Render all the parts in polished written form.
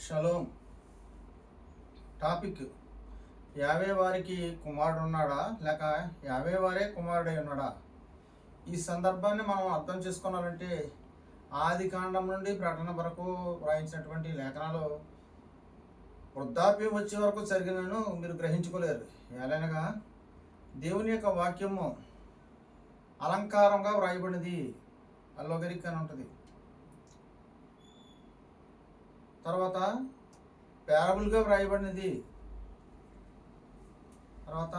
Shalom. Topic: యావే వారికి కుమారుడు ఉన్నాడా లేక యావే వారే కుమారుడై ఉన్నాడా? ఈ సందర్భాన్ని మనం అర్థం చేసుకోవాలంటే ఆది కాండం నుండి ప్రకటన వరకు వ్రాయించినటువంటి లేఖనాలు వృద్ధాప్యం వచ్చే వరకు జరిగినను మీరు గ్రహించుకోలేరు. ఎలానగా దేవుని యొక్క వాక్యము అలంకారంగా వ్రాయబడినది, అల్లోగరిక్ అని ఉంటుంది. తర్వాత ప్యారబుల్గా వ్రాయబడినది, తర్వాత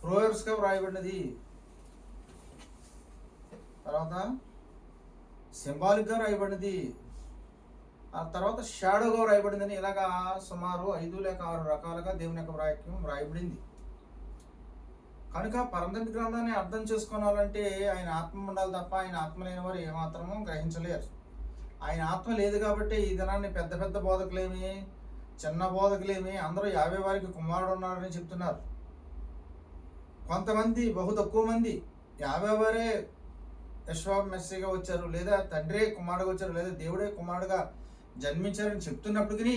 ప్రోవర్బ్స్గా వ్రాయబడినది, తర్వాత సింబాలిక్గా వ్రాయబడినది, ఆ తర్వాత షాడోగా వ్రాయబడిందని ఇలాగా సుమారు 5 లేక 6 రకాలుగా దేవుని యొక్క వాక్యం వ్రాయబడింది. కనుక పరమతంత్ర గ్రంథాన్ని అర్థం చేసుకోవాలంటే ఆయన ఆత్మ ఉండాలి తప్ప ఆయన ఆత్మ లేని వారు ఏమాత్రము గ్రహించలేరు. ఆయన ఆత్మ లేదు కాబట్టి ఈ దినాన్ని పెద్ద పెద్ద బోధకులేమి చిన్న బోధకులేమి అందరూ యావే వారికి కుమారుడు ఉన్నారని చెప్తున్నారు. కొంతమంది బహు తక్కువ మంది యావే వారే యెషోవా మెస్సీగా వచ్చారు, లేదా తండ్రే కుమారుడుగా వచ్చారు, లేదా దేవుడే కుమారుడుగా జన్మించారని చెప్తున్నప్పటికీ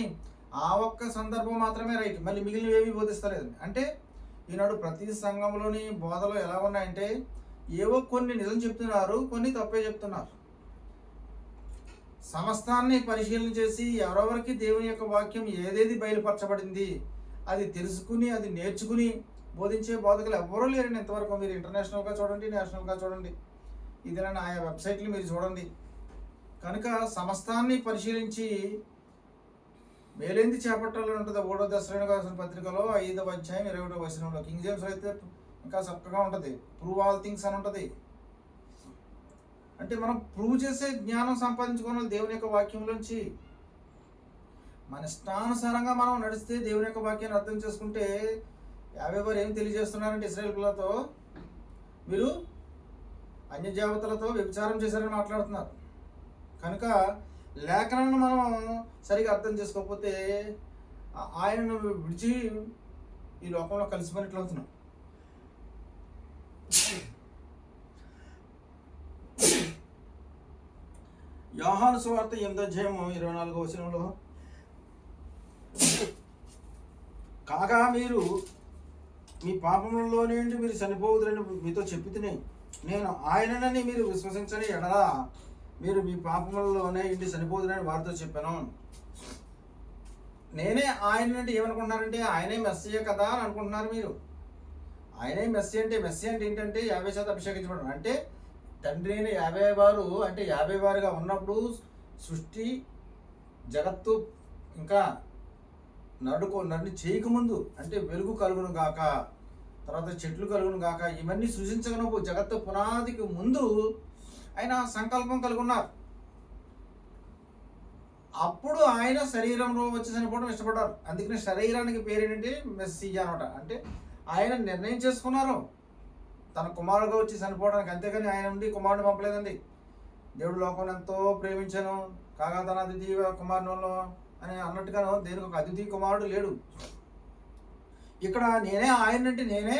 ఆ ఒక్క సందర్భం మాత్రమే రైట్, మళ్ళీ మిగిలినవి ఏమీ బోధిస్తలేదు. అంటే ఈనాడు ప్రతి సంఘంలోని బోధలు ఎలా ఉన్నాయంటే ఏవో కొన్ని నిజం చెప్తున్నారు, కొన్ని తప్పే చెప్తున్నారు. సమస్తాన్ని పరిశీలన చేసి ఎవరెవరికి దేవుని యొక్క వాక్యం ఏదేది బయలుపరచబడింది అది తెలుసుకుని అది నేర్చుకుని బోధించే బోధకులు ఎవరూ లేరండి ఇంతవరకు. మీరు ఇంటర్నేషనల్గా చూడండి, నేషనల్గా చూడండి, ఇది ఆయా వెబ్సైట్లు మీరు చూడండి. కనుక సమస్తాన్ని పరిశీలించి మేలేంది చేపట్టాలని ఉంటుంది. 3వ దశలోని పత్రికలో 5వ అధ్యాయం 21వ వచనంలో. కింగ్ జేమ్స్ అయితే ఇంకా చక్కగా ఉంటుంది, ప్రూవ్ ఆల్ థింగ్స్ అని ఉంటుంది. అంటే మనం ప్రూవ్ చేసే జ్ఞానం సంపాదించుకోవాలి దేవుని యొక్క వాక్యంలోంచి. మన ఇష్టానుసారంగా మనం నడిస్తే దేవుని యొక్క వాక్యాన్ని అర్థం చేసుకుంటే యావే వారు ఏం తెలియజేస్తున్నారంటే ఇశ్రాయేలు పిల్లలతో మీరు అన్యజావతులతో వ్యభిచారం చేశారని మాట్లాడుతున్నారు. కనుక లేఖనాలను మనం సరిగా అర్థం చేసుకోకపోతే ఆయనను విడిచి ఈ లోకంలో కలిసిపోయినట్లు అవుతున్నాం. యోహాను సువార్త 8వ అధ్యాయం 24వ వచనంలో, కాగా మీరు మీ పాపములలోనే మీరు చనిపోవద్దని మీతో చెప్పితిని, నేను ఆయననని మీరు విశ్వసించని ఎడలా మీరు మీ పాపములలోనే ఇంటి చనిపోదురని వారితో చెప్పాను. నేనే ఆయన అంటే ఏమనుకుంటున్నారంటే ఆయనే మెస్సీయే కదా అని అనుకుంటున్నారు మీరు. ఆయనే మెస్సీ అంటే ఏంటంటే 50% అభిషేకించబడడం అంటే తండ్రి అయిన యావే వారు అంటే యావే వారుగా ఉన్నప్పుడు సృష్టి జగత్తు ఇంకా నన్ను చేయకముందు అంటే వెలుగు కలుగును గాక, తర్వాత చెట్లు కలుగును గాక, ఇవన్నీ సృజించగనపు జగత్తు పునాదికి ముందు ఆయన సంకల్పం కలిగి ఉన్నారు. అప్పుడు ఆయన శరీరంలో వచ్చి చనిపోవడం ఇష్టపడ్డారు. అందుకని శరీరానికి పేరు ఏంటంటే మెస్సీయా అనమాట. అంటే ఆయన నిర్ణయం చేసుకున్నారు తన కుమారుడుగా వచ్చి చనిపోవడానికి. అంతేగాని ఆయన నుండి కుమారుడు పంపలేదండి. దేవుడు లోకం ఎంతో ప్రేమించాను కాగా తన అద్వితీయ కుమారుడు అని అన్నట్టుగాను దేనికి ఒక అద్వితీయ కుమారుడు లేడు. ఇక్కడ నేనే ఆయన అంటే నేనే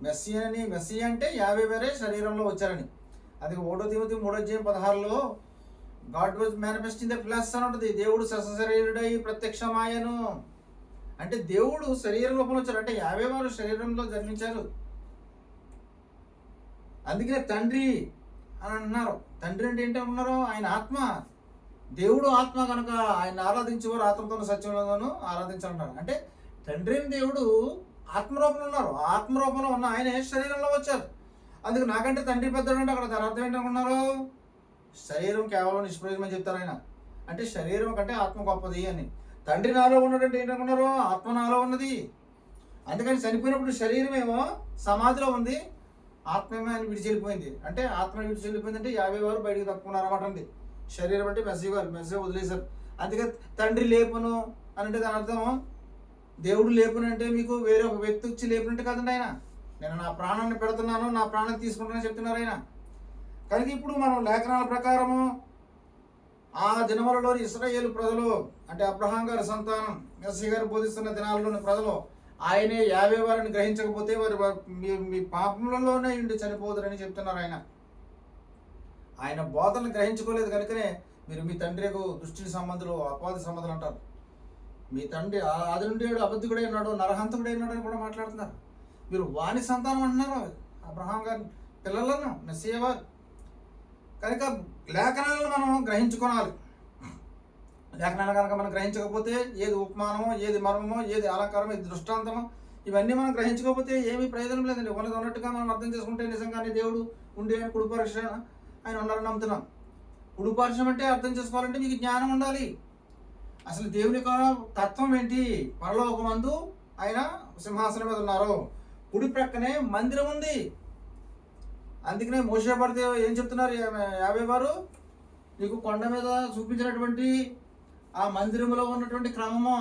మెస్సీ అని, మెస్సీ అంటే యావే వేరే శరీరంలో వచ్చారని. అది 1 తిమోతి 3వ అధ్యాయం 16లో God was manifest in the flesh అని ఉంటుంది. దేవుడు శరీరుడై ప్రత్యక్షమాయను అంటే దేవుడు శరీర రూపంలో వచ్చారు, అంటే యావే వారు శరీరంలో జన్మించారు. అందుకనే తండ్రి అని అంటున్నారు. తండ్రి అంటే ఏంటి అంటున్నారు? ఆయన ఆత్మ, దేవుడు ఆత్మ కనుక ఆయన ఆరాధించేవారు ఆత్మతోనూ సత్యంలోనూ ఆరాధించాలంటారు. అంటే తండ్రిని దేవుడు ఆత్మరూపంలో ఉన్నారు, ఆత్మరూపంలో ఉన్న ఆయన శరీరంలో వచ్చారు. అందుకు నాకంటే తండ్రి పెద్దడు అంటే అక్కడ దాని అర్థం ఏంటనుకున్నారు? శరీరం కేవలం నిష్ప్రయోజనం చెప్తారు ఆయన. అంటే శరీరం కంటే ఆత్మ గొప్పది అని. తండ్రి నాలో ఉన్నాడంటే ఏంటనుకున్నారు? ఆత్మ నాలో ఉన్నది. అందుకని చనిపోయినప్పుడు శరీరం ఏమో సమాధిలో ఉంది, ఆత్మ ఏమో ఆయన విడిచి వెళ్ళిపోయింది. అంటే ఆత్మ విడిచి వెళ్ళిపోయింది అంటే యావే వారు బయటకు తప్పుకున్నారన్నమాట అండి. శరీరం అంటే మెస్సీ వదిలేశారు. అందుకే తండ్రి లేపును అని అంటే దాని అర్థం దేవుడు లేపును అంటే మీకు వేరే ఒక వ్యక్తి వచ్చి లేపునంటే కాదండి. ఆయన నేను నా ప్రాణాన్ని పెడుతున్నాను, నా ప్రాణాన్ని తీసుకుంటానని చెప్తున్నారు ఆయన. కనుక ఇప్పుడు మనం లేఖనాల ప్రకారము ఆ దినములలోని ఇశ్రాయేలు ప్రజలు అంటే అబ్రహాం గారి సంతానం మెస్సీ గారు బోధిస్తున్న దినాలలోని ప్రజలు ఆయనే యావే వారిని గ్రహించకపోతే వారి మీ పాపములలోనే ఇండి చనిపోదురని చెప్తున్నారు ఆయన. ఆయన బోధనలు గ్రహించుకోలేదు కనుకనే మీరు మీ తండ్రికి దుష్టి సంబంధులు, అపవాది సంబంధాలు అంటారు. మీ తండ్రి ఆది నుండి అబద్ధికుడై ఉన్నాడు, నరహంతకుడై ఉన్నాడు అని కూడా మాట్లాడుతున్నారు. మీరు వాని సంతానం అంటున్నారు అబ్రహాం గారి పిల్లలను, మెస్సియా వారు. కనుక లేఖనాలను మనం గ్రహించుకోవాలి. లేఖనాలు కనుక మనం గ్రహించకపోతే ఏది ఉపమానమో, ఏది మర్మమో, ఏది అలంకారమో, ఏది దృష్టాంతమో, ఇవన్నీ మనం గ్రహించుకోకపోతే ఏమీ ప్రయోజనం లేదండి. ఉన్నట్టుగా మనం అర్థం చేసుకుంటే నిజంగానే దేవుడు ఉండి ఆయన కుడిపరీక్ష ఆయన ఉన్నారని నమ్ముతున్నాం. కుడిపరీక్షం అంటే అర్థం చేసుకోవాలంటే మీకు జ్ఞానం ఉండాలి. అసలు దేవుని యొక్క తత్వం ఏంటి? పరలోకమందు ఆయన సింహాసనం మీద ఉన్నారు, కుడి ప్రక్కనే మందిరం ఉంది. అందుకనే మోషే పడితే ఏం చెప్తున్నారు యాభై వారు? నీకు కొండ మీద చూపించినటువంటి ఆ మందిరంలో ఉన్నటువంటి క్రమము,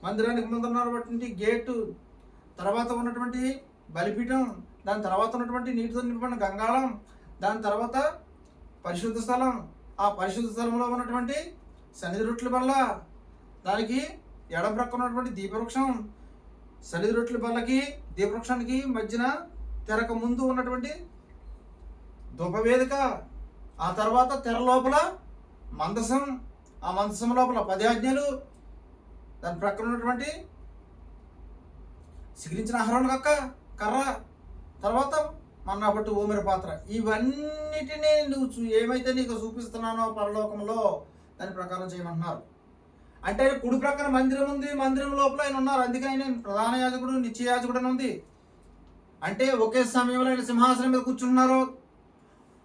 మందిరానికి ముందు ఉన్నటువంటి గేటు, తర్వాత ఉన్నటువంటి బలిపీఠం, దాని తర్వాత ఉన్నటువంటి నీటితో నింపబడిన గంగాళం, దాని తర్వాత పరిశుద్ధ స్థలం, ఆ పరిశుద్ధ స్థలంలో ఉన్నటువంటి సన్నిధి రొట్టెల బల్ల, దానికి ఎడం ప్రక్కన ఉన్నటువంటి దీపవృక్షం, సన్నిధి రొట్టెల బల్లకి దీపవృక్షానికి మధ్యన తెరకు ముందు ఉన్నటువంటి ధూపవేదిక, ఆ తర్వాత తెర లోపల మందసం, ఆ మందసం లోపల 10 ఆజ్ఞలు, దాని ప్రక్కన ఉన్నటువంటి సిగిరించిన ఆహారం కర్ర, తర్వాత మన్నా పట్టు ఓమెర పాత్ర. ఇవన్నిటినీ నువ్వు ఏమైతే నీకు చూపిస్తున్నానో పరలోకంలో దాని ప్రకారం చేయమంటున్నారు. అంటే కుడి ప్రక్కన మందిరం ఉంది, మందిరం లోపల ఆయన ఉన్నారు. అందుకని ఆయన ప్రధాన యాజకుడు, నిత్య యాజకుడు అని ఉంది. అంటే ఒకే సమయంలో ఆయన సింహాసనం మీద కూర్చుంటున్నారు.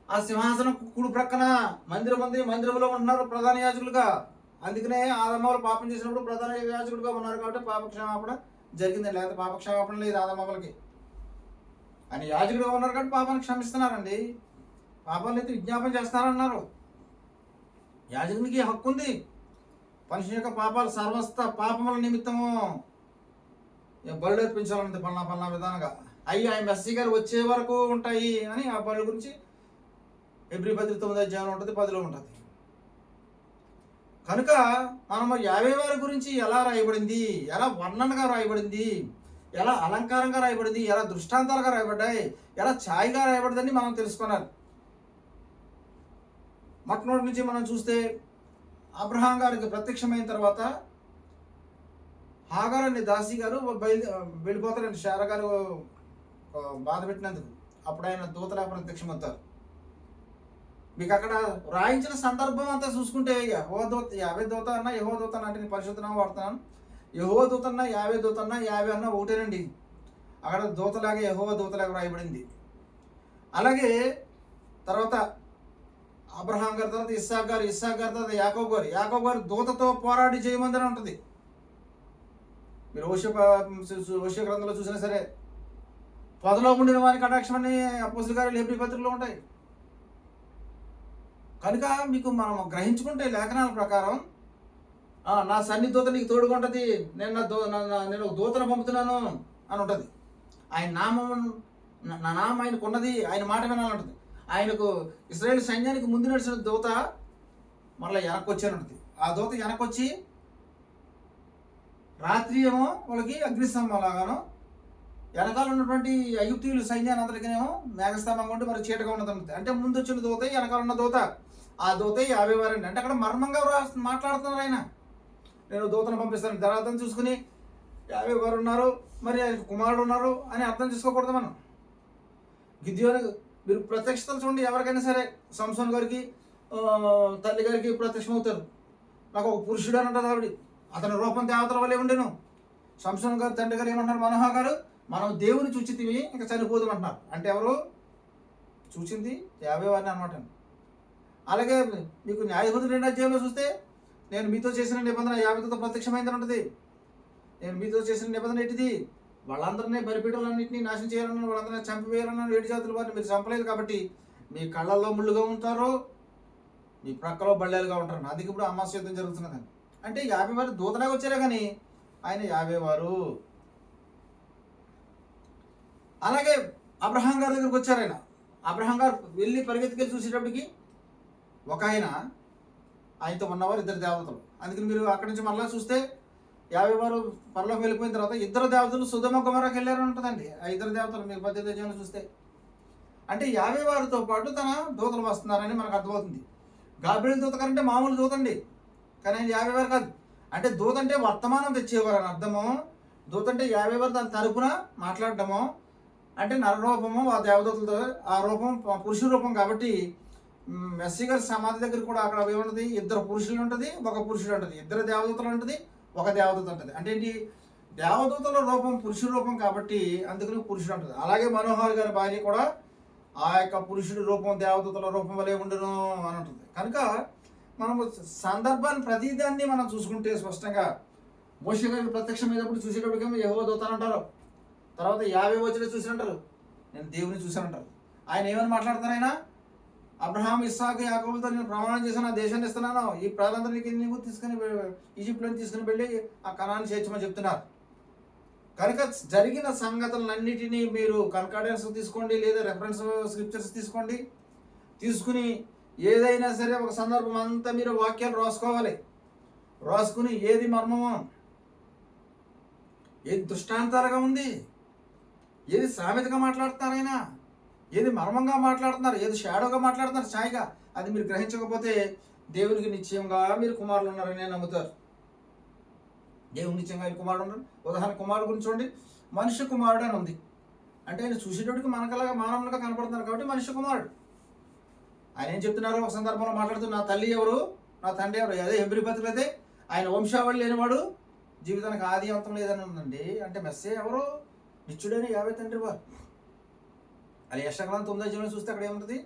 ఆ సింహాసనం కుడి ప్రక్కన మందిరం ఉంది, మందిరంలో ఉంటున్నారు ప్రధాన యాజకులుగా. అందుకనే ఆదమ్మలు పాపం చేసినప్పుడు ప్రధాన యాజకుడుగా ఉన్నారు కాబట్టి పాపక్షమాపణ జరిగింది. లేకపోతే పాపక్షమాపణ లేదు ఆదమ్మలకి. అని యాజకుడుగా ఉన్నారు కాబట్టి పాపాన్ని క్షమిస్తున్నారండి. పాపాలను అయితే విజ్ఞాపన చేస్తారన్నారు. యాజకునికి హక్కు ఉంది. మనిషి యొక్క పాపాలు సర్వస్థ పాపముల నిమిత్తము బలు అర్పించాలంటే పల్లా విధానంగా ఆయన మెస్సీ గారు వచ్చే వరకు ఉంటాయి అని ఆ బలు గురించి ఎబ్రీ 9 అధ్యాయంలో ఉంటుంది, 10లో ఉంటుంది. కనుక మనం 50 వారి గురించి ఎలా రాయబడింది, ఎలా వర్ణనగా రాయబడింది, ఎలా అలంకారంగా రాయబడింది, ఎలా దృష్టాంతాలుగా రాయబడ్డాయి, ఎలా ఛాయ్గా రాయబడిందని మనం తెలుసుకున్నారు. మొట్టమొదటి నుంచి మనం చూస్తే అబ్రహాం గారికి ప్రత్యక్షమైన తర్వాత హాగార్ అనే దాసి గారు వెళ్ళిపోతారండి. శారా గారు బాధ పెట్టినందుకు అప్పుడు ఆయన దూతలా ప్రత్యక్షమవుతారు. మీకు అక్కడ రాయించిన సందర్భం అంతా చూసుకుంటే యెహోవా దూత, 50 దూత అన్న యెహోవా దూత అంటే నేను పరిశుద్ధంగా వాడుతున్నాను. యెహోవా దూత అన్న 50 దూత అన్న 50 అన్న ఒకటేనండి. అక్కడ దూతలాగా యెహోవా దూతలాగా రాయబడింది. అలాగే తర్వాత అబ్రహాం గారి తర్వాత ఇస్సాక్ గారు తర్వాత యాకోబు గారు దూతతో పోరాడి చేయమందని ఉంటుంది. మీరు ఓషియా గ్రంథంలో చూసినా సరే, పొదలో ఉండిన వారి కటాక్షం అని అపోస్తలుల కార్యాలు హెబ్రీ పత్రికలో ఉంటాయి. కనుక మీకు మనం గ్రహించుకుంటే లేఖనాల ప్రకారం నా సన్నిధూత నీకు తోడుగా ఉంటుంది, నేను ఒక దూతను పంపుతున్నాను అని ఉంటుంది. ఆయన నామం, నా నామం ఆయనకు ఉన్నది, ఆయన మాట వినాలంటుంది. ఆయనకు ఇశ్రాయేల్ సైన్యానికి ముందు నడిచిన దూత మరలా వెనక్కి వచ్చాను ఉంటుంది. ఆ దూత వెనక్కి వచ్చి రాత్రి ఏమో వాళ్ళకి అగ్నిస్తంభం లాగాను, వెనకాల ఉన్నటువంటి ఐగుప్తీయుల సైన్యాన్ని అందరికీనేమో మేఘస్తంభం ఉంటే మరి చీటగా ఉన్నది. అంటే ముందు వచ్చిన దూత, వెనకాల ఉన్న దూత, ఆ దూత 50 వారండి. అంటే అక్కడ మర్మంగా మాట్లాడుతున్నారు ఆయన. నేను దూతను పంపిస్తాను, తర్వాత చూసుకుని 50 వారు ఉన్నారు, మరి ఆయనకు కుమారుడు ఉన్నారు అని అర్థం చేసుకోకూడదు మనం. గిద్యోని మీరు ప్రత్యక్షతలు చూడండి, ఎవరికైనా సరే సంసోన్ గారికి తల్లి గారికి ప్రత్యక్షమవుతారు. నాకు ఒక పురుషుడు అని అంటారు ఆవిడ, అతని రూపం దేవతల వల్లే ఉండేను. సంసోన్ గారు తండ్రి గారు ఏమంటారు, మనోహ గారు మనం దేవుని చూచితివి ఇంకా చనిపోదు అంటున్నారు. అంటే ఎవరు చూచింది 50 వారిని అనమాట. అలాగే మీకు న్యాయాధిపతులు 2వ అధ్యాయంలో చూస్తే నేను మీతో చేసిన నిబంధన 50తో ప్రత్యక్షమైందని ఉంటుంది. నేను మీతో చేసిన నిబంధన ఏంటిది, వాళ్ళందరినీ బలిపీఠాలన్నింటినీ నాశనం చేయాలన్నా, వాళ్ళందరినీ చంపివేయాలన్నా 7 జాతుల వారిని మీరు చంపలేదు కాబట్టి మీ కళ్ళల్లో ముళ్ళుగా ఉంటారు, మీ ప్రక్కలో బళ్ళేలుగా ఉంటారు. అందుకే ఇప్పుడు అమావాస్య యుద్ధం జరుగుతున్నదని. అంటే 50 వారు దూతలాగా వచ్చారే కానీ ఆయన 50 వారు. అలాగే అబ్రహాం గారి దగ్గరికి వచ్చారు ఆయన. అబ్రహాం గారు వెళ్ళి పరిగెత్తుకెళ్ళి చూసేటప్పటికి ఒక ఆయనతో ఉన్నవారు 2 దేవతలు. అందుకని మీరు అక్కడి నుంచి మళ్ళీ చూస్తే 50 వారు పరలోకి వెళ్ళిపోయిన తర్వాత 2 దేవతలు సొదొమ గొమొర్రాకి వెళ్ళారని ఉంటుందండి. ఆ 2 దేవతలు మీరు 18వ అధ్యాయంలో చూస్తే, అంటే 50 వారితో పాటు తన దూతలు వస్తున్నారని మనకు అర్థమవుతుంది. గాబ్రియల్ దూత కంటే మామూలు దూత అండి, కానీ ఆయన 50 వారు కాదు. అంటే దూత అంటే వర్తమానం తెచ్చేవారు అని అర్థము. దూత అంటే 50 వారు దాని తరపున మాట్లాడటము. అంటే నరరూపము ఆ దేవదూతలతో, ఆ రూపం పురుష రూపం కాబట్టి మెస్సీ గారి సమాధి దగ్గర కూడా అక్కడ ఏముంటుంది, 2 పురుషులు ఉంటుంది, 1 పురుషుడు ఉంటుంది, 2 దేవదూతలు ఉంటుంది, 1 దేవదూత ఉంటుంది. అంటే ఏంటి, దేవదూతల రూపం పురుష రూపం కాబట్టి అందుకని పురుషుడు ఉంటుంది. అలాగే మనోహర్ గారి భార్య కూడా ఆ యొక్క పురుషుడి రూపం దేవదూతల రూపం వలె ఉండును అని ఉంటుంది. కనుక మనం సందర్భాన్ని ప్రతిదాన్ని మనం చూసుకుంటే స్పష్టంగా మోషే గారికి ప్రత్యక్షమైనప్పుడు చూసేటప్పటికేమో యెహోవా దూత అని అంటారు. తర్వాత 50 వచ్చిన చూసినంటారు, నేను దేవుని చూశానంటారు. ఆయన ఏమని మాట్లాడతారు, ఆయన అబ్రహాం ఇస్సాకు యాకోబులతో నేను ప్రమాణం చేశాను, ఆ దేశాన్ని ఇస్తున్నాను, ఈ ప్రజలందరికీ నీవు తీసుకుని ఈజిప్ట్లోని తీసుకుని వెళ్ళి ఆ కనాన్ని చేర్చమని చెప్తున్నారు. కనుక జరిగిన సంగతులన్నిటినీ మీరు కన్కార్డెన్స్ తీసుకోండి, లేదా రెఫరెన్స్ స్క్రిప్చర్స్ తీసుకోండి. తీసుకుని ఏదైనా సరే ఒక సందర్భం అంతా మీరు వాక్యాలు రాసుకోవాలి. రాసుకుని ఏది మర్మమో, ఏది దృష్టాంతాలుగా ఉంది, ఏది సామెతగా మాట్లాడుతున్నారు ఆయన, ఏది మర్మంగా మాట్లాడుతున్నారు, ఏది షాడోగా మాట్లాడుతున్నారు ఛాయగా, అది మీరు గ్రహించకపోతే దేవునికి నిశ్చయంగా మీరు కుమారులు ఉన్నారని నమ్ముతారు. దేవుని నిశ్చయంగా ఆయన కుమారుడు ఉన్నారు. ఉదాహరణ కుమారుడు గురించి చూడండి, మనుష్య కుమారుడు అని ఉంది. అంటే ఆయన చూసేటోడికి మనకలాగా మానవులుగా కనపడుతున్నారు కాబట్టి మనుష్య కుమారుడు. ఆయన ఏం చెప్తున్నారు, ఒక సందర్భంలో మాట్లాడుతూ నా తల్లి ఎవరు, నా తండ్రి ఎవరు, అదే హెబ్రీ పత్రిక అయితే ఆయన వంశావళి లేనివాడు జీవితానికి ఆది అంతం లేదని ఉందండి. అంటే మెస్సే ఎవరు, నిత్యుడైన 50 తండ్రి వారు. అది యెషయా 9 చూస్తే అక్కడ ఏముంటుంది,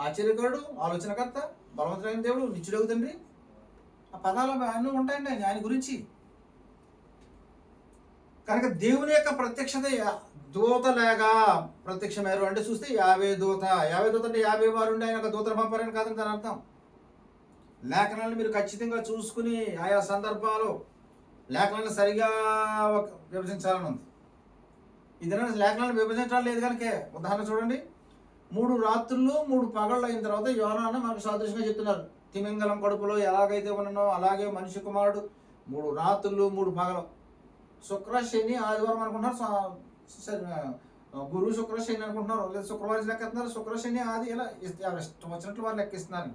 ఆశ్చర్యకరుడు, ఆలోచనకర్త, బలవంతుడైన దేవుడు, నిత్యుడగు తండ్రి. ఆ పదాలు అన్నీ ఉంటాయండి ఆయన గురించి. కనుక దేవుని యొక్క ప్రత్యక్షత దూతలాగా ప్రత్యక్షమయ్యారు. అంటే చూస్తే 50 దూత అంటే 50 వారు ఉండి ఆయన ఒక దూతను పంపారని కాదని దాని అర్థం. లేఖనాలను మీరు ఖచ్చితంగా చూసుకుని ఆయా సందర్భాలు లేఖనాలను సరిగా విభజించాలని ఉంది. ఇది లేఖనాలను విభజించాలి లేదు కనుక ఉదాహరణ చూడండి, 3 రాత్రులు 3 పగళ్ళు అయిన తర్వాత యోనాను మనకు సాదృశ్యంగా చెప్తున్నారు. తిమింగలం కడుపులో ఎలాగైతే ఉన్నానో అలాగే మనిషి కుమారుడు 3 రాత్రులు 3 పగలు. శుక్ర శని ఆదివారం అనుకుంటున్నారు, గురువు శుక్ర శని అనుకుంటున్నారు, లేదా శుక్రవారం లెక్కిస్తున్నారు, శుక్ర శని ఆది ఇలా ఇష్టం వచ్చినట్లు వారు లెక్కిస్తున్నారు.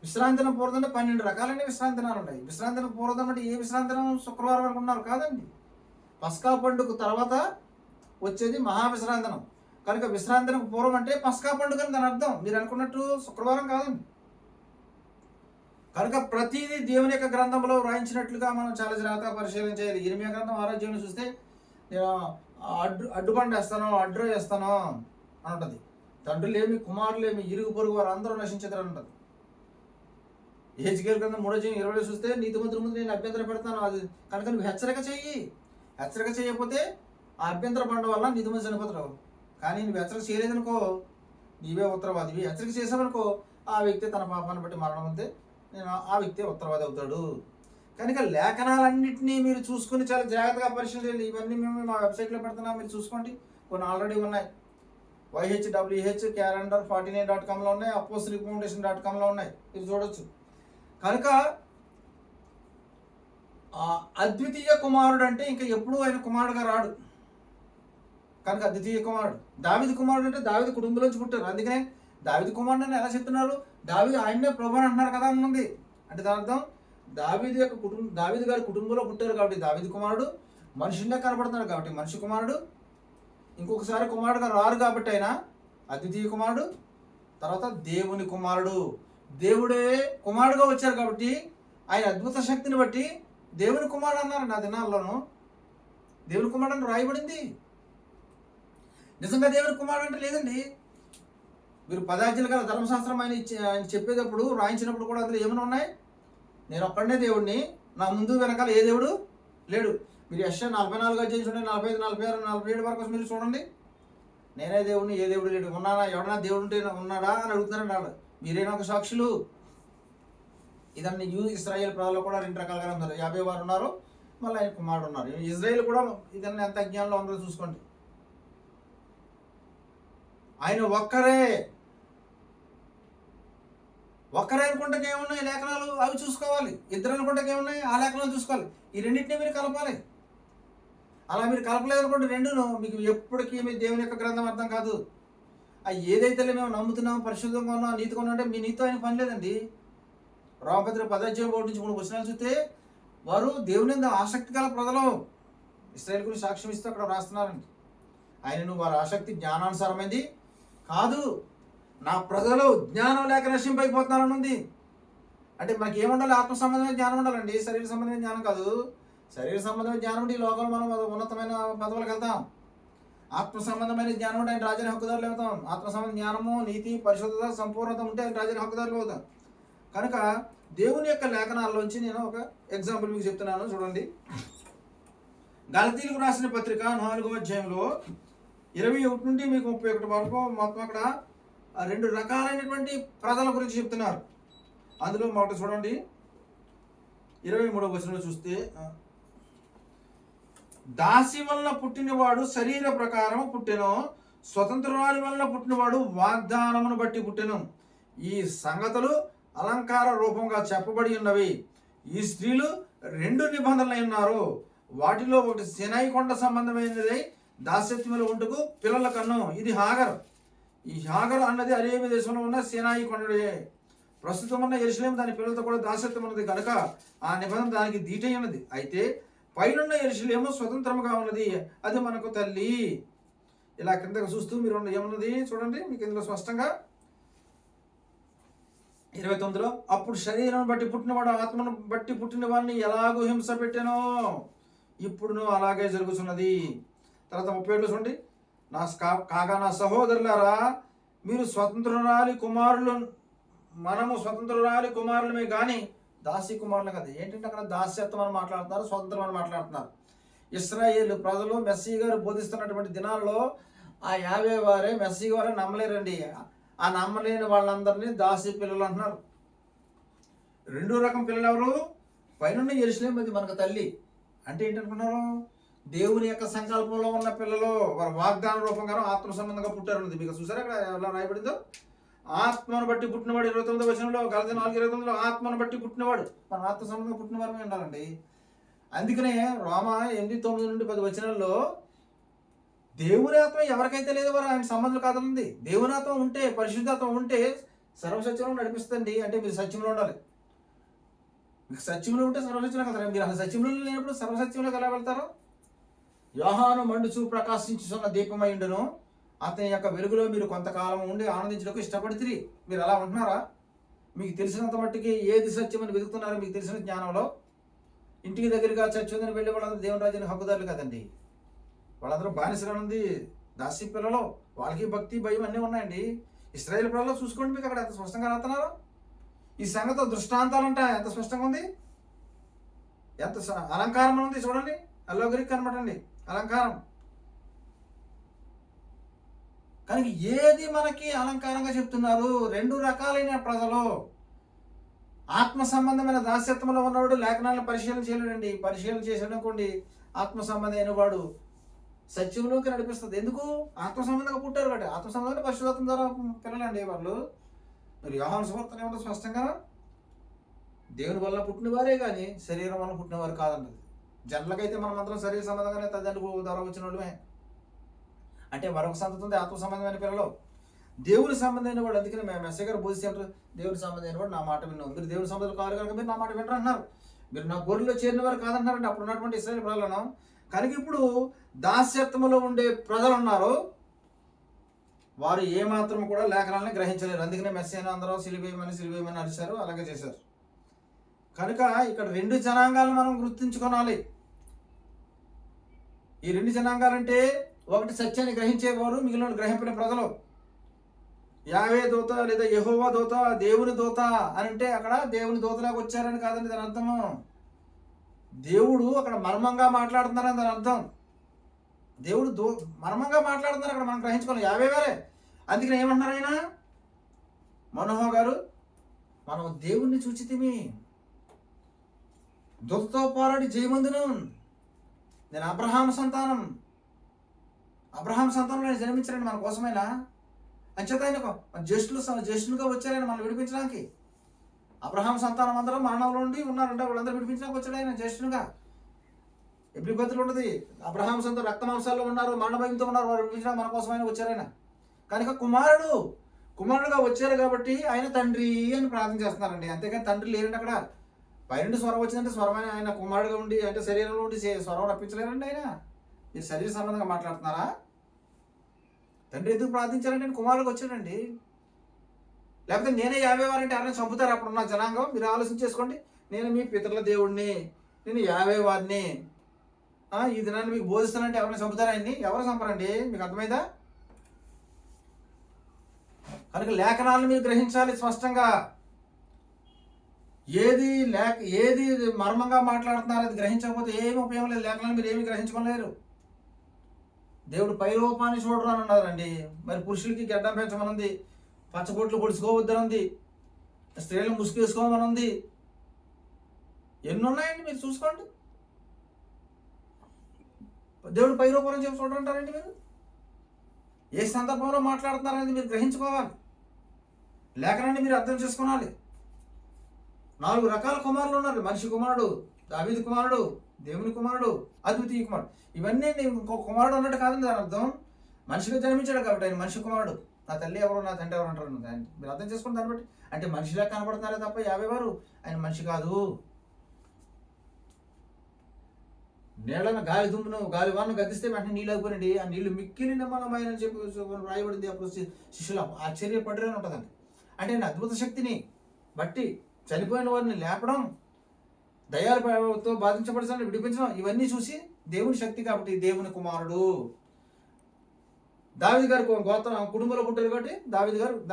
విశ్రాంతినం పూర్వదంటే 12 రకాలైన విశ్రాంతినాలు ఉన్నాయి. విశ్రాంతినం పూర్వదం అంటే ఏ విశ్రాంతినం శుక్రవారం అనుకున్నారు కాదండి, పస్కా పండుగ తర్వాత వచ్చేది మహావిశ్రాంతినం. కనుక విశ్రాంతినం పూర్వం అంటే పస్కా పండుగ అని దాని అర్థం, మీరు అనుకున్నట్టు శుక్రవారం కాదండి. కనుక ప్రతిదీ దేవుని యొక్క గ్రంథంలో వ్రాయించినట్లుగా మనం చాలా జాగ్రత్తగా పరిశీలన చేయాలి. ఇర్మియా గ్రంథం 6వ అధ్యాయం చూస్తే నేను అడ్డుబండ వేస్తాను, అడ్డు వేస్తాను అని ఉంటుంది. తండ్రులేమి కుమారులేమి ఇరుగు పొరుగు వారు అందరూ నశించేదని ఉంటుంది. యెహెజ్కేలు గ్రంథం 3వ అధ్యాయం 20 చూస్తే నీతిమంతుల ముందు నేను అభ్యంతరం పెడతాను, అది కనుక నువ్వు హెచ్చరిక చెయ్యి. హెచ్చరిక చేయకపోతే ఆ అభ్యంతర బండ వల్ల నీతిమంతులు చనిపోతారు. కానీ నువ్వు హెచ్చరిక చేయలేదనుకో నీవే ఉత్తరవాదివి. హెచ్చరిక చేసావనుకో ఆ వ్యక్తి తన పాపాన్ని బట్టి మరణం అంతే, నేను ఆ వ్యక్తి ఉత్తరవాది అవుతాడు. కనుక లేఖనాలన్నింటినీ మీరు చూసుకుని చాలా జాగ్రత్తగా పరిశీలన చేయాలి. ఇవన్నీ మేము మా వెబ్సైట్లో పెడుతున్నాం, మీరు చూసుకోండి. కొన్ని ఆల్రెడీ ఉన్నాయి. YHWH క్యాలెండర్ 49.comలో ఉన్నాయి, apostolic.com ఉన్నాయి, మీరు చూడొచ్చు. కనుక అద్వితీయ కుమారుడు అంటే ఇంకా ఎప్పుడూ ఆయన కుమారుడుగా రాడు. కనుక అద్వితీయ కుమారుడు దావీదు కుమారుడు అంటే దావీదు కుటుంబంలోంచి పుట్టారు. అందుకనే దావీదు కుమారుడు అని ఎలా చెప్తున్నారు, దావీదు ఆయన్నే ప్రభు అని అంటున్నారు కదా అని ఉంది. అంటే దాని అర్థం దావీదు యొక్క దావీదు గారి కుటుంబంలో పుట్టారు కాబట్టి దావీదు కుమారుడు, మనుషుల్లా కనపడుతున్నాడు కాబట్టి మనిషి కుమారుడు, ఇంకొకసారి కుమారుడుగా రారు కాబట్టి ఆయన అద్వితీయ కుమారుడు, తర్వాత దేవుని కుమారుడు. దేవుడే కుమారుడుగా వచ్చారు కాబట్టి ఆయన అద్భుత శక్తిని బట్టి దేవుని కుమారుడు అన్నారు. నా దినాల్లోనూ దేవుని కుమారుడు అని రాయబడింది. నిజంగా దేవుని కుమారుడు అంటే లేదండి. మీరు 10 ఆజ్ఞలు గల ధర్మశాస్త్రం ఆయన చెప్పేటప్పుడు రాయించినప్పుడు కూడా అందులో ఏమైనా ఉన్నాయి, నేను ఒక్కడనే దేవుడిని, నా ముందు వెనకాల ఏ దేవుడు లేడు. మీరు యెషయా 44 అధ్యాయం చూడండి, 45, 46, 47 వరకు మీరు చూడండి. నేనే దేవుడిని, ఏ దేవుడు లేడు. ఉన్నానా, ఎవడన్నా దేవుడు ఉంటే ఉన్నాడా అని అడుగుతున్నారండి వాళ్ళు. మీరేనా ఒక సాక్షులు. ఇదన్నీ ఇశ్రాయేల్ ప్రజలు కూడా 2 రకాలుగా ఉన్నారు. 50 వారు ఉన్నారు, మళ్ళీ ఆయన కుమారుడు ఉన్నారు. ఇజ్రాయేల్ కూడా ఇదన్నీ ఎంత అజ్ఞానంలో ఉందో చూసుకోండి. ఆయన ఒక్కరే అనుకుంటే ఏమున్నాయి లేఖనాలు, అవి చూసుకోవాలి. 2 అనుకుంటే ఏమున్నాయి, ఆ లేఖనాలు చూసుకోవాలి. ఈ రెండింటినీ మీరు కలపాలి. అలా మీరు కలపలేదనుకోండి రెండును, మీకు ఎప్పటికీ మీ దేవుని యొక్క గ్రంథం అర్థం కాదు. ఏదైతే మేము నమ్ముతున్నాం, పరిశుద్ధంగా ఉన్నాం, నీతిగా ఉన్నాం అంటే మీ నీతితో ఆయన పని లేదండి. రోమపత్రిక 10:3-3 వచనాలు చూస్తే వారు దేవుని యందు ఆసక్తి గల ప్రజలు. ఇశ్రాయేలు గురించి సాక్ష్యం ఇస్తూ అక్కడ రాస్తున్నారండి. ఆయనను వారి ఆసక్తి జ్ఞానానుసారమైంది కాదు, నా ప్రజలు జ్ఞానం లేక నశింపైపోతున్నారని ఉంది. అంటే మనకి ఏముండాలి? ఆత్మ సంబంధమైన జ్ఞానం ఉండాలండి, శరీర సంబంధమైన జ్ఞానం కాదు. శరీర సంబంధమైన జ్ఞానం ఉంటే ఈ లోకంలో మనం ఉన్నతమైన పదవులకు వెళ్తాం. ఆత్మ సంబంధమైన జ్ఞానం ఉంటే ఆయన రాజాని హక్కుదారులు అవుతాం. ఆత్మ సంబంధ జ్ఞానము, నీతి, పరిశుద్ధత, సంపూర్ణత ఉంటే ఆయన రాజాని హక్కుదారులు అవుతాం. కనుక దేవుని యొక్క లేఖనాల్లోంచి నేను ఒక ఎగ్జాంపుల్ మీకు చెప్తున్నాను, చూడండి. గలతీయులకు రాసిన పత్రిక 4వ అధ్యాయంలో 21 నుండి మీకు 31 వరకు మొత్తం అక్కడ 2 రకాలైనటువంటి ప్రజల గురించి చెప్తున్నారు. అందులో మొదటి చూడండి, 23వ వచనంలో చూస్తే, దాసి వలన పుట్టినవాడు శరీర ప్రకారం పుట్టెను, స్వతంత్రురాలి వలన పుట్టినవాడు వాగ్దానమును బట్టి పుట్టెను. ఈ సంగతులు అలంకార రూపంగా చెప్పబడి ఉన్నవి. ఈ స్త్రీలు 2 నిబంధనలు ఉన్నారు. వాటిలో ఒకటి సినాయి కొండ సంబంధమైనది, దాస్యత్వంలో ఉంటుకు పిల్లల కన్ను. ఇది హాగర్. ఈ హాగర్ అన్నది అరేబియా దేశంలో ఉన్న సినాయి కొండడే. ప్రస్తుతం ఉన్న యెరూషలేము దాని పిల్లలతో కూడా దాస్యత్వం ఉన్నది కనుక ఆ నిబంధన దానికి దీటై ఉన్నది. అయితే పైనున్న యెరూషలేము స్వతంత్రముగా ఉన్నది, అది మనకు తల్లి. ఇలా కిందకు చూస్తూ మీరు ఏమున్నది చూడండి, మీకు ఇందులో స్పష్టంగా 29లో, అప్పుడు శరీరం బట్టి పుట్టినవాడు ఆత్మను బట్టి పుట్టిన వాడిని ఎలాగో హింస పెట్టానో ఇప్పుడును అలాగే జరుగుతున్నది. తర్వాత 37లో చూడండి, కాగా నా సహోదరులారా, మీరు స్వతంత్రురాలి కుమారులు, మనము స్వతంత్రురాలి కుమారులమే కానీ దాసి కుమారులు కదా. ఏంటంటే అక్కడ దాస్యత్వం అని మాట్లాడుతున్నారు, స్వతంత్రం అని మాట్లాడుతున్నారు. ఇశ్రాయేలు ప్రజలు మెస్సీ గారు బోధిస్తున్నటువంటి దినాల్లో ఆ 50 వారే మెస్సీ వారే నమ్మలేరండి. ఆ నమ్మలేని వాళ్ళందరినీ దాసి పిల్లలు అంటున్నారు. 2 రకం పిల్లలు ఎవరు? పైనున్న యెరూషలేము అది మనకు తల్లి. అంటే ఏంటనుకున్నారు? దేవుని యొక్క సంకల్పంలో ఉన్న పిల్లలు, వారు వాగ్దాన రూపంగా ఆత్మ సంబంధంగా పుట్టారు. మీకు చూసారా అక్కడ ఎలా రాయబడిందో? ఆత్మను బట్టి పుట్టినవాడు 29వ వచనంలో, గలతీ 4:29లో ఆత్మను బట్టి పుట్టినవాడు. మన ఆత్మ సంబంధంగా పుట్టిన వారమే ఉండాలండి. అందుకనే రోమ 8:9 నుండి 10 వచనాల్లో దేవుని ఆత్మ ఎవరికైతే లేదో వారు ఆయన సంబంధం కాదండి. దేవుని ఆత్మ ఉంటే, పరిశుద్ధాత్మ ఉంటే సర్వసత్యంలో నడిపిస్తుంది. అంటే మీరు సత్యంలో ఉండాలి. మీకు సత్యంలో ఉంటే సర్వసత్యంలో కదా. మీరు అసలు సత్యంలో లేనప్పుడు సర్వసత్యంలోకి ఎలా వెళ్తారు? యోహాను మండుచు ప్రకాశించుతున్న దీపమై ఉండును, అతని యొక్క వెలుగులో మీరు కొంతకాలం ఉండి ఆనందించడానికి ఇష్టపడితే మీరు అలా ఉంటున్నారా? మీకు తెలిసినంత మట్టుకి ఏది సత్యం అని వెతుకుతున్నారో మీకు తెలిసిన జ్ఞానంలో. ఇంటికి దగ్గరగా చర్చ ఉందని వెళ్ళి వాళ్ళందరూ దేవుని రాజ్యానికి హక్కుదారులు కదండి. వాళ్ళందరూ బానిసగా ఉంది, దాసి పిల్లలు. వాళ్ళకి భక్తి, భయం అన్నీ ఉన్నాయండి. ఇశ్రాయేలు పిల్లలు చూసుకోండి, మీకు అక్కడ ఎంత స్పష్టంగా రాస్తున్నారు. ఈ సంగతి దృష్టాంతాలు అంటే ఎంత స్పష్టంగా ఉంది, ఎంత అలంకారం ఉంది చూడండి. అల్లోగరికి అనమాట అండి అలంకారం. కానీ ఏది మనకి అలంకారంగా చెప్తున్నారు? 2 రకాలైన ప్రజలు. ఆత్మ సంబంధమైన దాస్యత్వంలో ఉన్నవాడు లేఖనాలను పరిశీలన చేయలేడండి. పరిశీలన చేసాడనుకోండి, ఆత్మ సంబంధమైన వాడు సత్యంలోకి నడిపిస్తుంది. ఎందుకు? ఆత్మ సంబంధంగా పుట్టారు కాబట్టి. ఆత్మ సంబంధంగా పరిశుద్ధాత్మ ద్వారా పిల్లలండి వాళ్ళు. మరి యోహాను సువార్తలో ఏమంటే స్పష్టంగా దేవుని వల్ల పుట్టిన వారే కానీ శరీరం వల్ల పుట్టిన వారు కాదన్నది. జన్లకైతే మనం అందరం శరీర సంబంధంగానే తల్లిదండ్రుల ద్వారా వచ్చిన వాళ్ళమే. అంటే మరొక సంతతి ఉంది, ఆత్మ సంబంధమైన పిల్లలు. దేవుని సంబంధమైన వాడు. అందుకని మేము మెస్సీ గారు బోధించారు, దేవుని సంబంధమైన వాడు నా మాట విన్నాం. మీరు దేవుని సంబంధాలు కావాలి కనుక మీరు నా మాట వినరు అంటున్నారు. మీరు నా గొర్రెలో చేరిన వారు కాదంటున్నారంటే అప్పుడు ఉన్నటువంటి ఇశ్రాయేలు ప్రజలను. కనుక ఇప్పుడు దాస్యత్వంలో ఉండే ప్రజలు ఉన్నారు, వారు ఏమాత్రం కూడా లేఖనాలను గ్రహించలేరు. అందుకనే మెస్సీ అని అందరూ సిలువేయమని అరిచారు, అలాగే చేశారు. కనుక ఇక్కడ 2 జనాంగాలను మనం గుర్తుంచుకోవాలి. ఈ 2 జనాంగాలంటే ఒకటి సత్యాన్ని గ్రహించేవారు, మిగిలిన గ్రహింపిన ప్రజలు. యావే దూత లేదా యెహోవా దూత, దేవుని దూత అని అంటే అక్కడ దేవుని దూతలాగా వచ్చారని కాదండి దాని అర్థము. దేవుడు అక్కడ మర్మంగా మాట్లాడుతున్నారని దాని అర్థం. దేవుడు మర్మంగా మాట్లాడుతున్నారు అక్కడ మనం గ్రహించుకోవాలి. యావే వేరే. అందుకని ఏమంటున్నారు ఆయన మనోహర్ గారు, మనం దేవుణ్ణి చూచితిమి, దూతతో పోరాడి జయమందును, నేను అబ్రహాం సంతానం నేను జన్మించారండి మన కోసమైనా. అంచేత ఆయన జ్యేష్ఠులుగా వచ్చారాయన మనం విడిపించడానికి. అబ్రహాం సంతానం అందరూ మరణంలో ఉండి ఉన్నారంటే వాళ్ళందరూ విడిపించడానికి వచ్చాడు ఆయన జ్యేష్ఠునిగా. ఎబ్రీ పత్రికలో ఉంటుంది, అబ్రహాం సంతానం రక్త మాంసాల్లో ఉన్నారు, మరణ భయంతో ఉన్నారు, వారు విడిపించడానికి మన కోసమైనా వచ్చారాయన. కనుక కుమారుడుగా వచ్చారు కాబట్టి ఆయన తండ్రి అని ప్రార్థన చేస్తున్నారండి. అంతేకాని తండ్రి లేరండి అక్కడ. పైనుండి స్వరం వచ్చిందంటే స్వరమైన ఆయన కుమారుడుగా ఉండి అంటే శరీరంలో ఉండి స్వరం రప్పించలేరండి ఆయన. మీరు శరీర సంబంధంగా మాట్లాడుతున్నారా? తండ్రి ఎందుకు ప్రార్థించారంటే ఆయన కుమారుడుగా వచ్చాడండి. లేకపోతే నేనే 50 వారంటే ఎవరైనా చంపుతారు అప్పుడున్న జనాంగం? మీరు ఆలోచన చేసుకోండి. నేను మీ పితరుల దేవుడిని, నేను 50 వారిని, ఈ దినాన్ని మీకు బోధిస్తానంటే ఎవరైనా చంపుతారా ఆయన్ని? ఎవరు చంపరండి. మీకు అర్థమైందా? కనుక లేఖనాలను మీరు గ్రహించాలి స్పష్టంగా. ఏది మర్మంగా మాట్లాడుతున్నారు అది గ్రహించకపోతే ఏమి ఉపయోగం లేదు. లేఖనాలను మీరు ఏమి గ్రహించుకోలేరు. దేవుడు పైరూపాన్ని చూడరు అని అన్నారండి. మరి పురుషులకి గడ్డం పెంచమనుంది, పచ్చబొట్లు పొడుచుకోవద్దనుంది, స్త్రీలను ముసుగేసుకోమనుంది. ఎన్ని ఉన్నాయండి మీరు చూసుకోండి. దేవుడు పైరూపం చెప్పి చూడంటారండి మీరు? ఏ సందర్భంలో మాట్లాడుతున్నారనేది మీరు గ్రహించుకోవాలి. లేఖనాన్ని మీరు అర్థం చేసుకోవాలి. 4 రకాల కుమారులు ఉన్నారు. మనిషి కుమారుడు, దావీదు కుమారుడు, దేవుని కుమారుడు, అద్వితీయ కుమారుడు. ఇవన్నీ ఇంకొక కుమారుడు అన్నట్టు కాదని దాని అర్థం. మనిషిగా జన్మించాడు కాబట్టి ఆయన మనిషి కుమారుడు. నా తల్లి ఎవరు, నా తండ్రి ఎవరు అంటారు. మీరు అర్థం చేసుకుని దాన్ని బట్టి అంటే మనిషిలా కనబడుతున్నారే తప్ప 50 వారు ఆయన మనిషి కాదు. నీళ్ళను గాలి దుమ్మును గాలి వాను గద్దిస్తే వెంటనే నీళ్ళు అయిపోయినండి. ఆ నీళ్లు మిక్కిలి నిమ్మలమైన చెప్పి రాయబడింది. అప్పుడు శిష్యులు ఆశ్చర్యపడ్డరని ఉంటుందండి. అంటే అద్భుత శక్తిని బట్టి చనిపోయిన వారిని లేపడం, దయ్యాలతో బాధించబడిన విడిపించడం, ఇవన్నీ చూసి దేవుని శక్తి కాబట్టి దేవుని కుమారుడు. దావీదు గారు గోత్రం కుటుంబంలో పుట్టారు కాబట్టి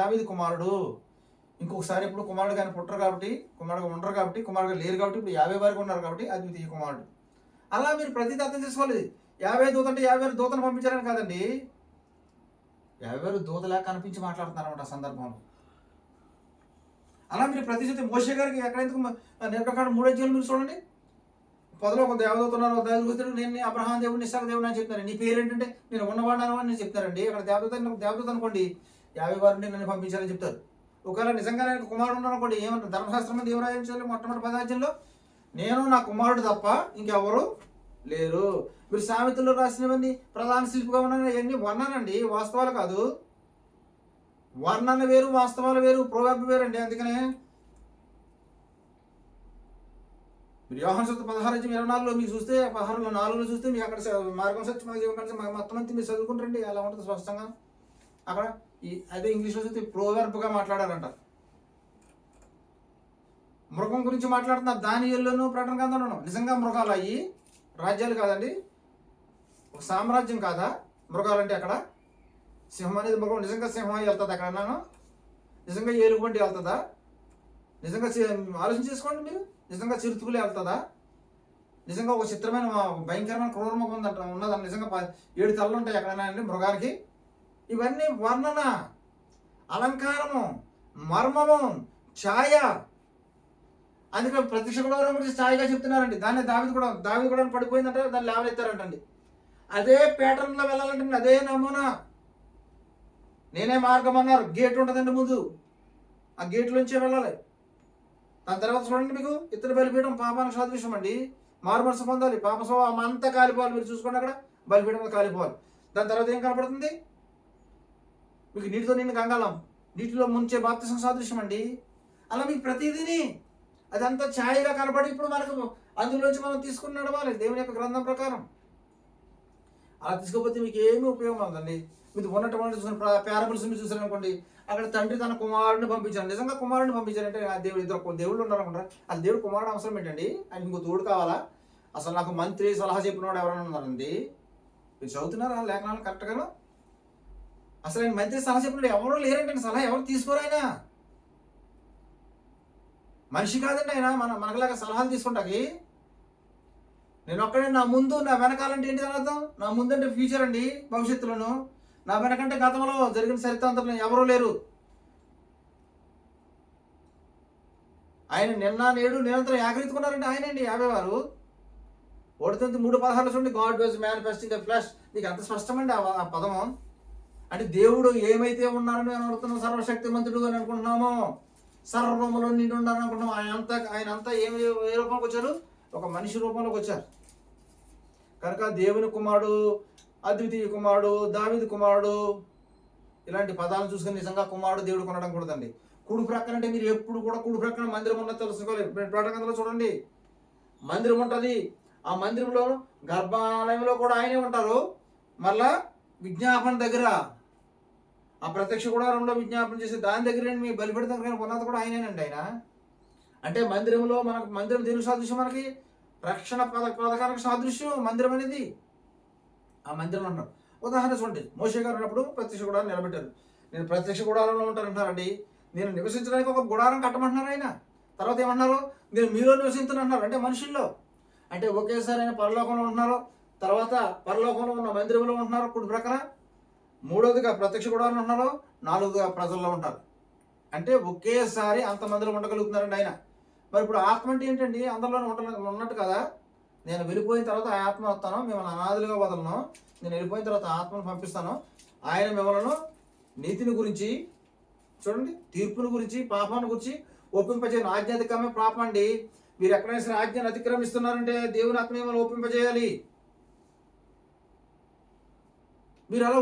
దావీదు కుమారుడు. ఇంకొకసారి ఇప్పుడు కుమారుడు కానీ పుట్టరు కాబట్టి, కుమారుడుగా ఉండరు కాబట్టి, కుమారుడుగా లేరు కాబట్టి ఇప్పుడు 50 వారికి ఉన్నారు కాబట్టి అద్వితీయ కుమారుడు. అలా మీరు ప్రతిదీ అర్థం చేసుకోవాలి. 50 దూత అంటే 50 దూతను పంపించారని కాదండి. 50 దూతలా కనిపించి మాట్లాడుతున్నారన్నమాట ఆ సందర్భంలో. అలా మీరు ప్రతి చూస్తే మోషే గారికి ఎక్కడెందుకు నిర్గకాండ 3వ అధ్యాయం మీరు చూడండి. పొదలో ఒక దేవదూత ఉన్నారు. దేవదూత నేను అబ్రహాం దేవుడిని, ఇస్సాకు దేవుడిని అని చెప్తారు. నీ పేరు ఏంటంటే నేను ఉన్నవాడిని అని చెప్తారండి. అక్కడ దేవదూత అనుకోండి 50 వారు నన్ను పంపించారని చెప్తారు. ఒకవేళ నిజంగా నేను కుమారుడు ఉన్నాను అనుకోండి, ఏమంటారు ధర్మశాస్త్రం మీద ఏం రాయించాలి? మొట్టమొదటి 10వ అధ్యాయంలో నేను నా కుమారుడు తప్ప ఇంకెవరు లేరు. మీరు సామెతల్లో రాసినవన్నీ ప్రధాన శిల్పిగా ఉన్న ఇవన్నీ వర్ణనండి, వాస్తవాలు కాదు. వర్ణన వేరు, వాస్తవాలు వేరు, ప్రోవర్బ్ వేరండి. అందుకనే మీరు యోహాను సువార్త 16:24 మీకు చూస్తే 16:4 చూస్తే మీకు అక్కడ మార్గం సత్యం మొత్తం అంతా మీరు చదువుకుంటారండి. అలా ఉంటుంది స్పష్టంగా. అక్కడ అదే ఇంగ్లీష్లో చూస్తే ప్రోవర్బ్గా మాట్లాడారంట. మృగం గురించి మాట్లాడుతున్నారు దానియేలులోను ప్రకటన గ్రంథంలోను. నిజంగా మృగాలు అయ్యి రాజ్యాలు కాదండి, ఒక సామ్రాజ్యం కాదా మృగాలంటే? అక్కడ సింహం అనేది మృగం. నిజంగా సింహం వెళ్తుంది అక్కడ? నిజంగా ఏలుగుబంటి వెళ్తుందా? నిజంగా ఆలోచన చేసుకోండి మీరు. నిజంగా చిరుతుకులు వెళ్తుందా? నిజంగా ఒక చిత్రమైన భయంకరమైన క్రూరముఖం ఉన్నదని నిజంగా 7 తలలు ఉంటాయి ఎక్కడైనా అండి మృగానికి? ఇవన్నీ వర్ణన, అలంకారము, మర్మము, ఛాయ. అందుకని ప్రత్యక్ష గుడారం గురించి ఛాయగా చెప్తున్నారండి. దాన్ని దావీదు కూడా పడిపోయిందంటే దాన్ని లేవనెత్తారంటండి. అదే ప్యాటర్న్లో వెళ్ళాలంటే అదే నమూనా. నేనే మార్గం అన్నారు. గేట్ ఉంటుందండి ముందు, ఆ గేట్లోంచే వెళ్ళాలి. దాని తర్వాత చూడండి, మీకు ఇతర బలిపీఠం పాపానికి సాదృశ్యం అండి. మారుమనసు పొందాలి, పాప స్వభావం అంతా కాలిపోవాలి. మీరు చూసుకోండి, అక్కడ బలిపీఠం కాలిపోవాలి. దాని తర్వాత ఏం కనపడుతుంది మీకు? నీటితో నిన్ను గంగాళం, నీటిలో ముంచే బాప్తిసం సాదృశ్యం అండి. అలా మీకు ప్రతిదీని అదంతా ఛాయగా కనపడి ఇప్పుడు మనకు అందులోంచి మనం తీసుకుని నడవాలి దేవుని యొక్క గ్రంథం ప్రకారం. అలా తీసుకోకపోతే మీకు ఏమీ ఉపయోగం ఉందండి. మీరు ఉన్నటువంటి చూసిన ప్యారబుల్స్ మీరు చూసారనుకోండి, అక్కడ తండ్రి తన కుమారుడిని పంపించారు. నిజంగా కుమారుడిని పంపించారంటే ఆ దేవుడు ఇద్దరు దేవుళ్ళు ఉన్నారనుకుంటారు. అది దేవుడు కుమారుడు అవసరం ఏంటండి? ఆయన ఇంకో తోడు కావాలా? అసలు నాకు మంత్రి సలహా చెప్పినవాడు ఎవరైనా ఉన్నారండి? మీరు చదువుతున్నారా లేఖనాలు కరెక్ట్గాను? అసలు ఆయన మంత్రి సలహా చెప్పినాడు ఎవరో లేరంటే సలహా ఎవరు తీసుకోరు. ఆయన మనిషి కాదండి. ఆయన మనకులాగా సలహాలు తీసుకుంటాకి. నేను ఒక్కడే నా ముందు నా వెనకాలంటే ఏంటి దాని అర్థం? నా ముందు అంటే ఫ్యూచర్ అండి, భవిష్యత్తులోను. నా వెనకంటే గతంలో జరిగిన చరిత్రాంతంలో ఎవరూ లేరు. ఆయన నిన్న నేడు నిరంతరం ఏకరీతుకున్నారంటే ఆయనండి 50 వారు. 3:16 చూడండి, God was manifesting the flesh. నీకు అంత స్పష్టమండి ఆ పదము. అంటే దేవుడు ఏమైతే ఉన్నారని అనుకుంటున్నాం, సర్వశక్తిమంతుడు అని అనుకుంటున్నామో, సర్వములో నిండి ఉండాలని అనుకుంటున్నాం. ఆయన అంతా ఏ రూపంలోకి వచ్చారు? ఒక మనిషి రూపంలోకి వచ్చారు. కనుక దేవుని కుమారుడు, అద్వితీయ కుమారుడు, దావీదు కుమారుడు, ఇలాంటి పదాలను చూసుకుని నిజంగా కుమారుడు దేవుడు కొనడం కూడదండి. కుడి ప్రక్కన అంటే మీరు ఎప్పుడు కూడా కుడి ప్రక్కన మందిరం ఉన్నది తెలుసుకోలేదు. ప్రకటనలో చూడండి, మందిరం ఉంటుంది. ఆ మందిరంలో గర్భాలయంలో కూడా ఆయనే ఉంటారు. మళ్ళా విజ్ఞాపన దగ్గర, ఆ ప్రత్యక్ష గుడారంలో విజ్ఞాపన చేసి దాని దగ్గర మీ బలిపీఠం దగ్గర ఉన్నది కూడా ఆయనేనండి. ఆయన అంటే మందిరంలో మనకు మందిరం దేనికి సాదృశ్యం? మనకి రక్షణ పథకానికి సాదృశ్యం మందిరం అనేది. ఆ మందిరం అంటారు. ఉదాహరణ చూడండి, మోషే గారు ఉన్నప్పుడు ప్రత్యక్ష గుడారం నిలబెట్టారు. నేను ప్రత్యక్ష గుడారంలో ఉంటానంటారండి. నేను నివసించడానికి ఒక గుడారం కట్టమంటున్నారు ఆయన. తర్వాత ఏమన్నారు? నేను మీలో నివసించునంటున్నారు. అంటే మనుషుల్లో. అంటే ఒకేసారి ఆయన పరలోకంలో ఉంటున్నారు, తర్వాత పరలోకంలో ఉన్న మందిరంలో ఉంటున్నారు కుడి ప్రక్కన, మూడవదిగా ప్రత్యక్ష గుడారంలో ఉంటున్నారు, నాలుగుగా ప్రజల్లో ఉంటారు. అంటే ఒకేసారి అంతమందిలో ఉండగలుగుతున్నారండి ఆయన. మరి ఇప్పుడు ఆత్మ అంటే ఏంటండి? అందరిలోనే ఉన్నట్టు కదా. నేను వెళ్ళిపోయిన తర్వాత ఆ ఆత్మ వస్తాను, మిమ్మల్ని అనాథులుగా వదలను, నేను వెళ్ళిపోయిన తర్వాత ఆత్మను పంపిస్తాను, ఆయన మిమ్మల్ని నీతిని గురించి చూడండి, తీర్పుని గురించి, పాపాన్ని గురించి ఒప్పింపజేయను. ఆజ్ఞాధికమే పాపం అండి. మీరు ఎక్కడైనా సరే ఆజ్ఞను అతిక్రమిస్తున్నారంటే దేవుని ఆత్మ మిమ్మల్ని ఒప్పింపజేయాలి. మీరు అలా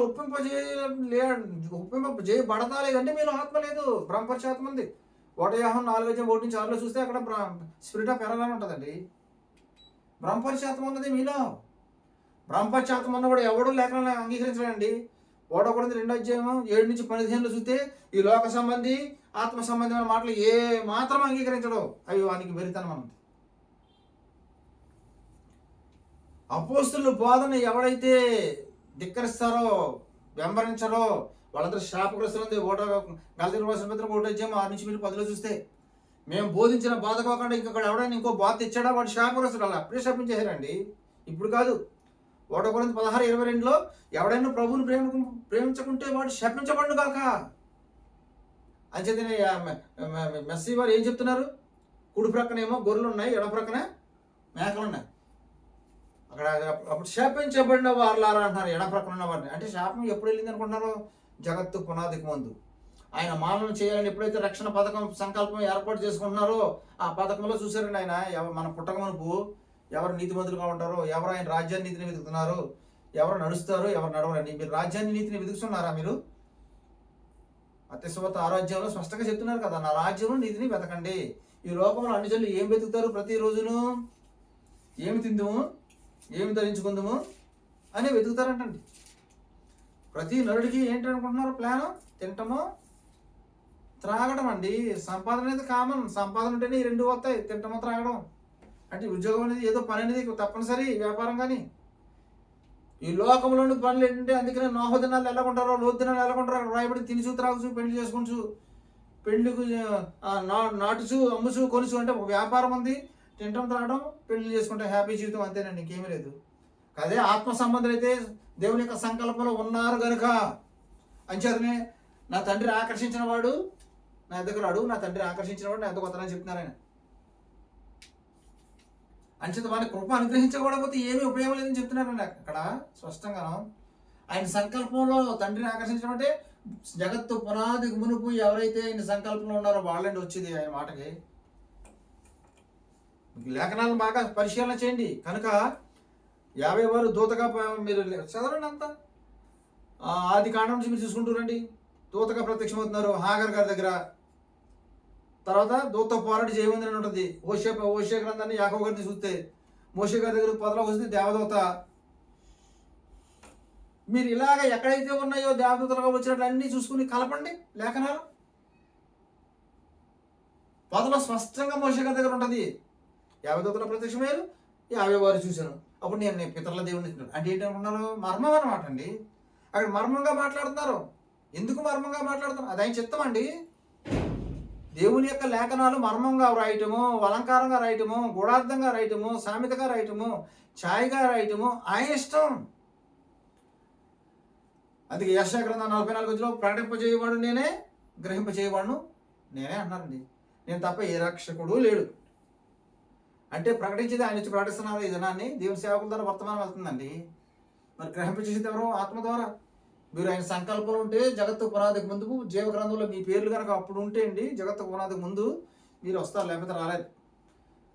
ఒప్పింపజేయబడతా లేదంటే మీరు ఆత్మ లేదు, బ్రహ్మపరిచాత్మ ఉంది. 1 Yohana 4:1-6 చూస్తే అక్కడ స్పిరిట్ ఆఫ్ ఎర్రర్ అని ఉంటుందండి. బ్రహ్మపరిచాత్మ ఉన్నది మీలో. బ్రహ్మపరిచాత్మ ఉన్నవాడు ఎవడు లేఖనాలను అంగీకరించడండి. 1 Corinthians 2:7-15 చూస్తే ఈ లోక సంబంధి ఆత్మ సంబంధమైన మాటలు ఏ మాత్రం అంగీకరించడం, అవి వానికి వెరితనం అన్నది. అపోస్తుల బోధన ఎవడైతే ధిక్కరిస్తారో, వెంబరించారో వాళ్ళందరూ శాపగ్రస్తులు ఉంది. 1 చూస్తే మేము బోధించిన బాధ కాకుండా ఇంకొకటి ఎవడైనా ఇంకో బాధ తెచ్చాడా వాడు శాపగ్రస్తుడు. అలా అప్పుడే శపించేశారండి, ఇప్పుడు కాదు. 1 Corinthians 16:22 ఎవడైనా ప్రభువుని ప్రేమించకుంటే వాడు శపించబడు కాక. అంచేతనే మెస్సీ వారు ఏం చెప్తున్నారు? కుడి ప్రక్కనేమో గొర్రెలు ఉన్నాయి, ఎడ ప్రక్కన మేకలు ఉన్నాయి. అక్కడ అప్పుడు శాపించబడిన వారులారా అంటున్నారు, ఎడ ప్రక్కన ఉన్న వారిని. అంటే శాపం ఎప్పుడు వెళ్ళింది అనుకుంటున్నారు? జగత్తు పునాదికి ముందు ఆయన మానవం చేయాలని ఎప్పుడైతే రక్షణ పథకం సంకల్పం ఏర్పాటు చేసుకుంటున్నారో ఆ పథకంలో చూసారండి ఆయన మన పుట్టకమునుపు ఎవరు నీతిమంతులుగా ఉంటారో, ఎవరు ఆయన రాజ్యాన్ని నీతిని వెతుకుతున్నారు, ఎవరు నడుస్తారు, ఎవరు నడవరండి. మీరు రాజ్యాన్ని నీతిని వెతుకుతున్నారా? మీరు అత్యశుభత ఆరోగ్యంలో స్పష్టంగా చెప్తున్నారు కదా, నా రాజ్యం నీతిని వెతకండి. ఈ లోకంలో అన్ని జనులు ఏం వెతుకుతారు? ప్రతిరోజును ఏమి తిందుము, ఏమి ధరించుకుందాము అని వెతుకుతారంటండి. ప్రతి నరుడికి ఏంటనుకుంటున్నారు ప్లాను? తింటము, త్రాగడం అండి. సంపాదన అనేది కామన్. సంపాదన ఉంటేనే ఈ రెండు వస్తాయి, తింటము, త్రాగడం. అంటే ఉద్యోగం అనేది ఏదో పని అనేది తప్పనిసరి, వ్యాపారం. కానీ ఈ లోకంలోని పనులు ఏంటంటే, అందుకనే నోహ దినాలు ఎలాగుంటారో, లోతు దినాలు ఎలాగుంటారో అక్కడ రాయబడి తినుచు, త్రాగుచు, పెళ్లి చేసుకుంటూ, పెళ్లికు నాటుచు, అమ్ముచు, కొనుచు. అంటే ఒక వ్యాపారం ఉంది, తింటం, త్రాగడం, పెళ్లి చేసుకుంటే హ్యాపీ జీవితం, అంతేనండి, ఇంకేమీ లేదు. అదే ఆత్మ సంబంధులు అయితే దేవుని యొక్క సంకల్పంలో ఉన్నారు కనుక అంచేతనే నా తండ్రి ఆకర్షించిన వాడు నా దగ్గర రాడు, నా తండ్రి ఆకర్షించిన వాడు నా ఎందుకు వస్తానని చెప్తున్నారు ఆయన. అంచేత వాడిని కృప అనుగ్రహించకపోతే ఏమీ ఉపయోగం లేదని చెప్తున్నారండి అక్కడ స్పష్టంగాను. ఆయన సంకల్పంలో తండ్రిని ఆకర్షించడం అంటే జగత్తు పునాదికి మునుపు ఎవరైతే ఆయన సంకల్పంలో ఉన్నారో వాళ్ళండి వచ్చేది ఆయన మాటకి. లేఖనాలను బాగా పరిశీలన చేయండి. కనుక 50 దూతగా మీరు చదవండి అంతా. ఆది కాండం నుంచి మీరు చూసుకుంటారండి. దూతగా ప్రత్యక్షమవుతున్నారు హాగర్ గారి దగ్గర. తర్వాత దూత పోరాడి చేయమందని ఉంటుంది. ఓషే గ్రంథాన్ని యాకోబు గారిని చూస్తే మోషే గారి దగ్గర పొదలోకి వస్తే దేవదూత. మీరు ఇలాగ ఎక్కడైతే ఉన్నాయో దేవదూతలుగా వచ్చినట్లు అన్నీ చూసుకుని కలపండి లేఖనాలు. పొదలో స్పష్టంగా మోషే గారి దగ్గర ఉంటుంది. 50 దూతల ప్రత్యక్షమయ్యారు, 50 వారు చూశాను. అప్పుడు నేను పితరుల దేవుడిని అంటే ఏంటనుకున్నారు? మర్మం అన్నమాట అండి. అక్కడ మర్మంగా మాట్లాడుతున్నారు. ఎందుకు మర్మంగా మాట్లాడుతున్నారు? అది ఆయన చిత్తం అండి. దేవుని యొక్క లేఖనాలు మర్మంగా రాయటము, అలంకారంగా రాయటము, గూఢార్థంగా రాయటము, సామెతగా రాయటము, ఛాయగా రాయటము ఆయన ఇష్టం. అందుకే యెషయా గ్రంథం 44:4 ప్రకటింపజేయవాడు నేనే, గ్రహింపజేయవాడును నేనే అన్నారండి. నేను తప్ప ఏ రక్షకుడు లేడు. అంటే ప్రకటించేది ఆయన వచ్చి ప్రకటిస్తున్నారు. ఈ దినాన్ని దేవుని సేవకుల ద్వారా వర్తమానం వెళ్తుందండి. మరి గ్రహింపజేసేది ఎవరో? ఆత్మ ద్వారా. మీరు ఆయన సంకల్పం ఉంటే జగత్తు పునాదికి ముందు జీవ గ్రంథంలో మీ పేర్లు కనుక అప్పుడు ఉంటే అండి జగత్తు పునాదికి ముందు మీరు వస్తారు, లేకపోతే రాలేదు.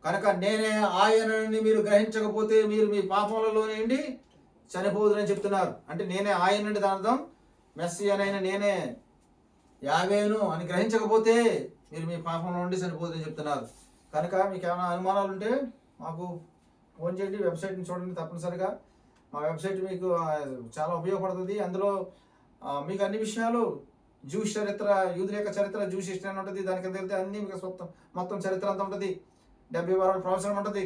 కనుక నేనే ఆయనని మీరు గ్రహించకపోతే మీరు మీ పాపములలోనే చనిపోదురని చెప్తున్నారు. అంటే నేనే ఆయనండి దాని అర్థం. మెస్సీ అనైనా నేనే, యావేను అని గ్రహించకపోతే మీరు మీ పాపంలో ఉండి చనిపోతుందని చెప్తున్నారు. కనుక మీకు ఏమైనా అనుమానాలు ఉంటే మాకు ఫోన్ చేయండి, వెబ్సైట్ని చూడండి తప్పనిసరిగా. మా వెబ్సైట్ మీకు చాలా ఉపయోగపడుతుంది. అందులో మీకు అన్ని విషయాలు జూష్ చరిత్ర, యూదుల యొక్క చరిత్ర, జూష్ హిస్టరీ అని ఉంటుంది. దాని కింద వెళ్తే అన్ని మీకు మొత్తం చరిత్ర అంతా ఉంటుంది. 70 వారాల ప్రవచనం ఉంటుంది.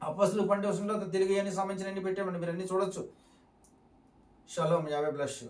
అపొస్తలుల పన్నెండు వచనంలో తిరిగి అన్ని సంబంధించిన అన్ని పెట్టామండి, మీరు అన్ని చూడొచ్చు. Shalom, 50 bless you.